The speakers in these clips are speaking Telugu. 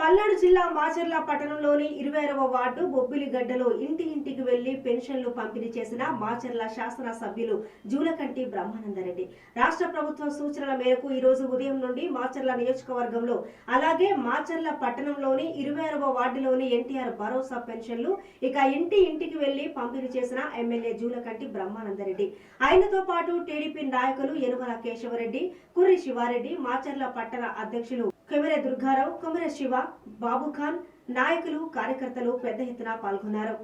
పల్నాడు జిల్లా మాచర్ల పట్టణంలోని 26వ వార్డు బొబ్బిలిగడ్డలో ఇంటి ఇంటికి వెళ్లి పెన్షన్లు పంపిణీ చేసిన మాచర్ల శాసన సభ్యులు జూలకంటి బ్రహ్మానందరెడ్డి రాష్ట్ర ప్రభుత్వ సూచనల మేరకు ఈ రోజు ఉదయం నుండి మాచర్ల నియోజకవర్గంలో అలాగే మాచర్ల పట్టణంలోని 26వ వార్డులోని ఎన్టీఆర్ భరోసా పెన్షన్లు ఇక ఇంటి ఇంటికి వెళ్లి పంపిణీ చేసిన ఎమ్మెల్యే జూలకంటి బ్రహ్మానందరెడ్డి ఆయనతో పాటు టీడీపీ నాయకులు యనుమల కేశవరెడ్డి కుర్రి శివారెడ్డి మాచర్ల పట్టణ అధ్యక్షులు కొమెర దుర్గారావు కొమెర శివ బాబు ఖాన్ నాయకులు కార్యకర్తలు పెద్ద ఎత్తున పాల్గొన్నారు.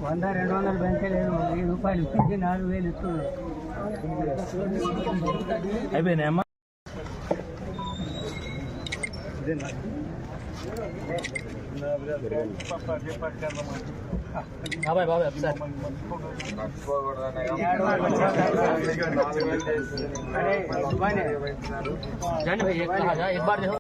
$100-200 బ్యాంకే లేదు. ₹1000 ఇచ్చి 4000 ఇస్తున్నారు. అయిపోయినాయమ్మా. బాబాయ్ సార్ जाने भाई एक बार देखो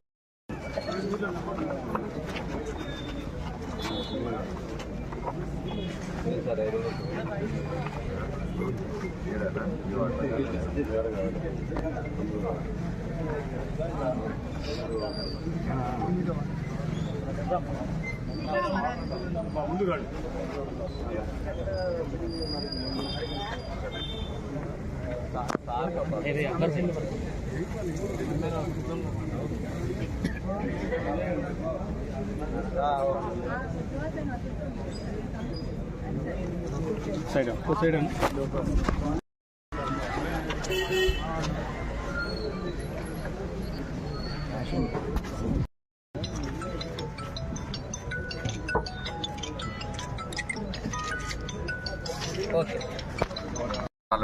సైడ్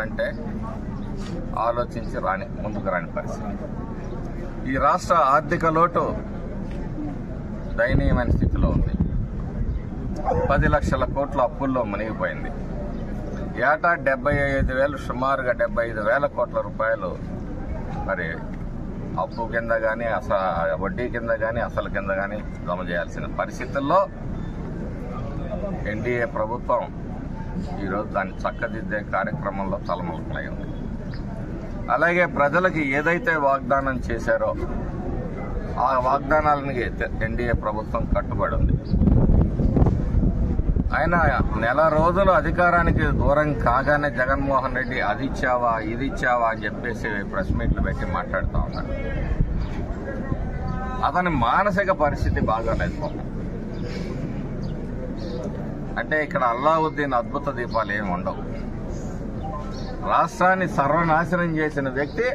అంటే ఆలోచించి ముందుకు రాని పరిస్థితి. ఈ రాష్ట్ర ఆర్థిక లోటు దయనీయమైన స్థితిలో ఉంది. 10 లక్షల కోట్ల అప్పుల్లో మునిగిపోయింది. ఏటా 75,000 సుమారుగా 75,000 కోట్ల రూపాయలు మరి అప్పు కింద కానీ వడ్డీ కింద కానీ అసలు కింద కానీ జమ చేయాల్సిన పరిస్థితుల్లో ఎన్డీఏ ప్రభుత్వం ఈరోజు దాన్ని చక్కదిద్దే కార్యక్రమంలో తలములకలై ఉంది. అలాగే ప్రజలకి ఏదైతే వాగ్దానం చేశారో ఆ వాగ్దానాలని ఎన్డీఏ ప్రభుత్వం కట్టుబడి ఉంది. ఆయన నెల రోజులు అధికారానికి దూరం కాగానే జగన్మోహన్ రెడ్డి అది ఇచ్చావా ఇది ఇచ్చావా అని చెప్పేసి ప్రెస్ మీట్లు పెట్టి మాట్లాడుతూ ఉన్నారు. అతని మానసిక పరిస్థితి బాగాలేదు. అంటే ఇక్కడ అల్లావుద్దీన్ అద్భుత దీపాలు ఏమి ఉండవు. రాష్ట్రాన్ని సర్వనాశనం చేసిన వ్యక్తి